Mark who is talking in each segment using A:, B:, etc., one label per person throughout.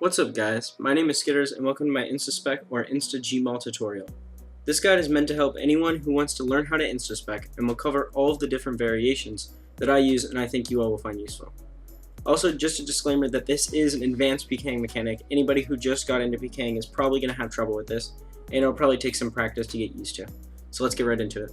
A: What's up guys, my name is Skitters and welcome to my Insta-Spec or Insta-Gmaul tutorial. This guide is meant to help anyone who wants to learn how to Insta-Spec and will cover all of the different variations that I use and I think you all will find useful. Also, just a disclaimer that this is an advanced PKing mechanic. Anybody who just got into PKing is probably going to have trouble with this and it'll probably take some practice to get used to. So let's get right into it.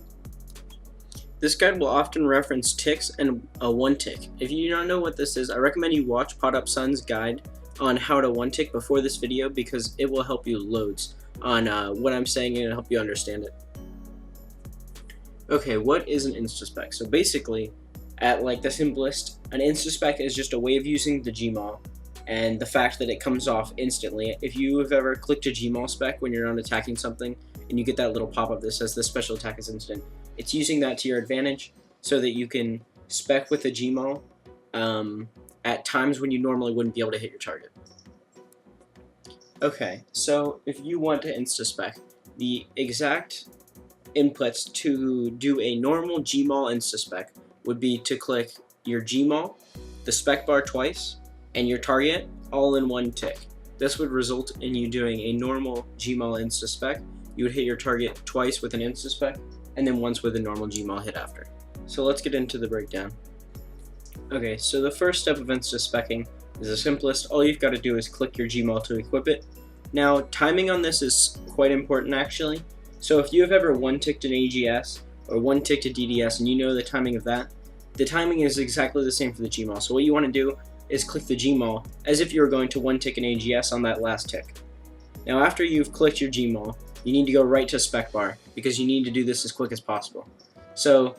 A: This guide will often reference ticks and a one tick. If you do not know what this is, I recommend you watch PodUpSun's guide on how to one tick before this video because it will help you loads on what I'm saying and help you understand it. Okay, what is an Insta-Spec? So basically, at like the simplest, an Insta-Spec is just a way of using the Gmaul and the fact that it comes off instantly. If you have ever clicked a Gmaul spec when you're not attacking something and you get that little pop-up that says this special attack is instant, it's using that to your advantage so that you can spec with a Gmaul at times when you normally wouldn't be able to hit your target. Okay, so if you want to insta-spec, the exact inputs to do a normal Gmaul insta-spec would be to click your Gmaul, the spec bar twice, and your target all in one tick. This would result in you doing a normal Gmaul insta-spec. You would hit your target twice with an insta-spec, and then once with a normal Gmaul hit after. So let's get into the breakdown. Okay, so the first step of insta-specking is the simplest. All you've got to do is click your Gmaul to equip it. Now, timing on this is quite important actually. So if you have ever one-ticked an AGS or one-ticked a DDS and you know the timing of that, the timing is exactly the same for the Gmaul. So what you want to do is click the Gmaul as if you were going to one-tick an AGS on that last tick. Now after you've clicked your Gmaul, you need to go right to spec bar because you need to do this as quick as possible. So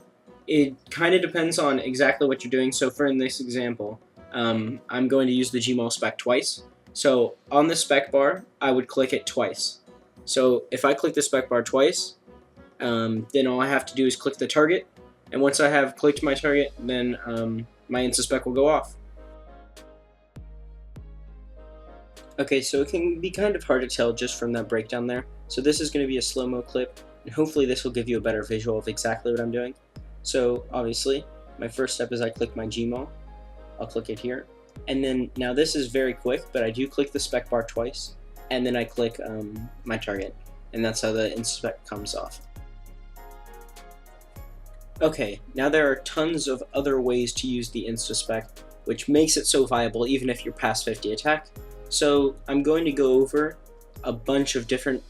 A: it kind of depends on exactly what you're doing. So for in this example, I'm going to use the Gmaul spec twice. So on the spec bar, I would click it twice. So if I click the spec bar twice, then all I have to do is click the target. And once I have clicked my target, then my insta-spec will go off. Okay, so it can be kind of hard to tell just from that breakdown there. So this is going to be a slow-mo clip, and hopefully this will give you a better visual of exactly what I'm doing. So obviously, my first step is I click my Gmaul. I'll click it here. And then, now this is very quick, but I do click the spec bar twice, and then I click my target. And that's how the insta-spec comes off. Okay, now there are tons of other ways to use the insta-spec, which makes it so viable even if you're past 50 attack. So I'm going to go over a bunch of different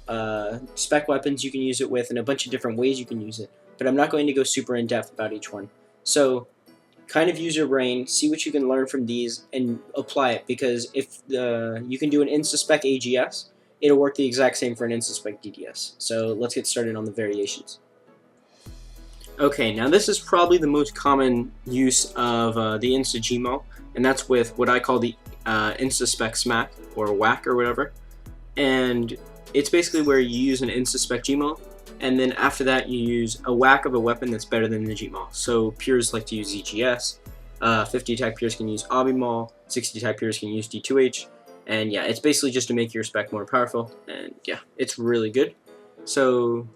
A: spec weapons you can use it with and a bunch of different ways you can use it, but I'm not going to go super in depth about each one. So kind of use your brain, see what you can learn from these and apply it, because if you can do an insta-spec AGS, it'll work the exact same for an insta-spec DDS. So let's get started on the variations. Okay, now this is probably the most common use of the insta-Gmaul, and that's with what I call the insta-spec smack or whack or whatever. And it's basically where you use an insta-spec Gmaul, and then after that you use a whack of a weapon that's better than the Gmaul. So pures like to use ZGS, 50 attack pures can use Abimol, 60 attack pures can use D2H, and yeah, it's basically just to make your spec more powerful, and yeah, it's really good. So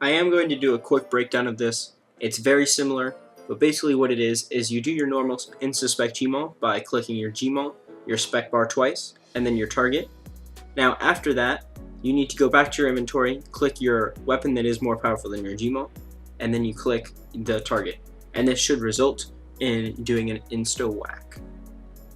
A: I am going to do a quick breakdown of this. It's very similar, but basically what it is you do your normal insta-spec Gmaul by clicking your Gmaul, your spec bar twice, and then your target. Now after that, you need to go back to your inventory, click your weapon that is more powerful than your Gmaul, and then you click the target. And this should result in doing an insta-whack.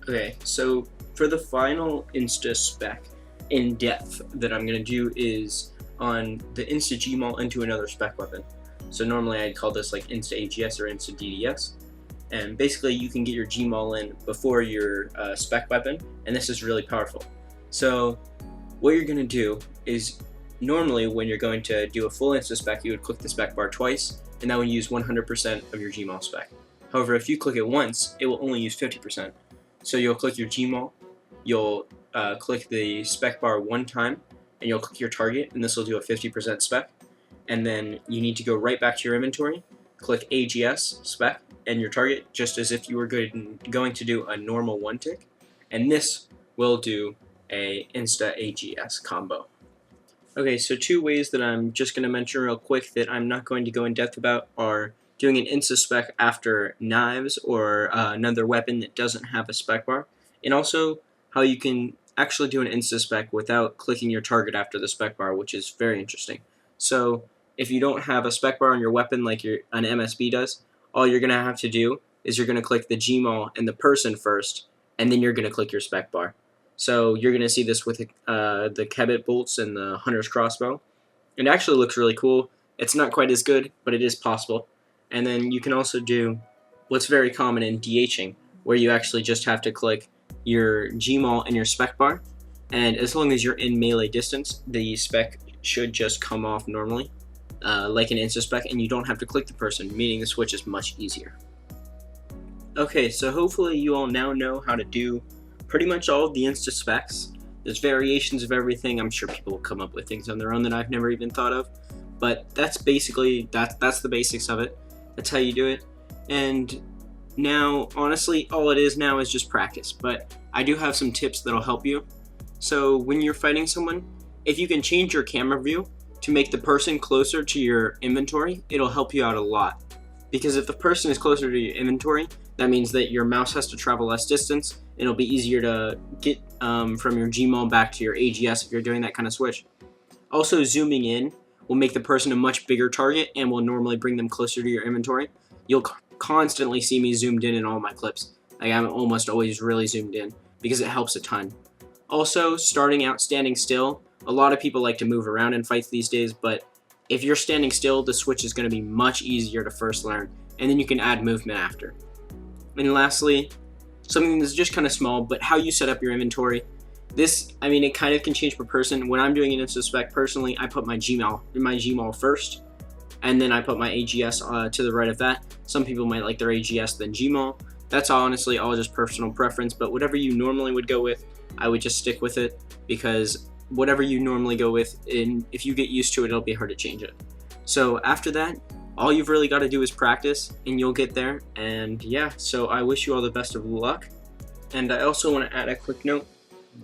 A: Okay, so for the final insta-spec in depth that I'm going to do is on the insta-Gmaul into another spec weapon. So normally I'd call this like insta-AGS or insta-DDS. And basically you can get your Gmaul in before your spec weapon, and this is really powerful. So what you're going to do is, normally when you're going to do a full insta-spec, you would click the spec bar twice, and that would use 100% of your Gmaul spec. However, if you click it once, it will only use 50%. So you'll click your Gmaul, you'll click the spec bar one time, and you'll click your target, and this will do a 50% spec. And then you need to go right back to your inventory, click AGS spec and your target, just as if you were going to do a normal one tick, and this will do a insta-AGS combo. Okay, so two ways that I'm just going to mention real quick that I'm not going to go in depth about are doing an insta-spec after knives or another weapon that doesn't have a spec bar, and also how you can actually do an insta-spec without clicking your target after the spec bar, which is very interesting. So if you don't have a spec bar on your weapon like an MSB does, all you're going to have to do is you're going to click the Gmaul and the person first, and then you're going to click your spec bar. So you're going to see this with the Kebit bolts and the Hunter's crossbow. It actually looks really cool. It's not quite as good, but it is possible. And then you can also do what's very common in DHing, where you actually just have to click your Gmaul and your spec bar, and as long as you're in melee distance, the spec should just come off normally, like an insta-spec, and you don't have to click the person, meaning the switch is much easier. Okay, so hopefully you all now know how to do pretty much all of the insta-specs. There's variations of everything. I'm sure people will come up with things on their own that I've never even thought of, but that's basically, that's the basics of it. That's how you do it. And now, honestly, all it is now is just practice, but I do have some tips that'll help you. So when you're fighting someone, if you can change your camera view to make the person closer to your inventory, it'll help you out a lot. Because if the person is closer to your inventory, that means that your mouse has to travel less distance, and it'll be easier to get from your Gmaul back to your AGS if you're doing that kind of switch. Also, zooming in will make the person a much bigger target and will normally bring them closer to your inventory. You'll constantly see me zoomed in all my clips. Like, I'm almost always really zoomed in because it helps a ton. Also, starting out standing still, a lot of people like to move around in fights these days, but if you're standing still, the switch is going to be much easier to first learn, and then you can add movement after. And lastly, something that's just kind of small, but how you set up your inventory. This, I mean, it kind of can change per person. When I'm doing an insta-spec, personally, I put my Gmaul first, and then I put my AGS to the right of that. Some people might like their AGS then Gmaul. That's honestly all just personal preference, but whatever you normally would go with, I would just stick with it, because whatever you normally go with, if you get used to it, it'll be hard to change it. So after that, all you've really got to do is practice, and you'll get there. And yeah, so I wish you all the best of luck. And I also want to add a quick note.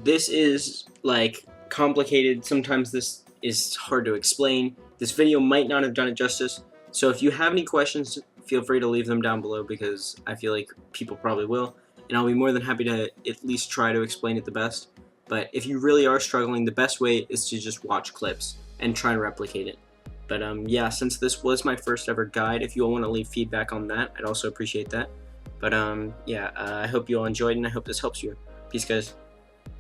A: This is like complicated. Sometimes this is hard to explain. This video might not have done it justice. So if you have any questions, feel free to leave them down below, because I feel like people probably will. And I'll be more than happy to at least try to explain it the best. But if you really are struggling, the best way is to just watch clips and try and replicate it. But yeah, since this was my first ever guide, if you all want to leave feedback on that, I'd also appreciate that. But yeah, I hope you all enjoyed, and I hope this helps you. Peace, guys.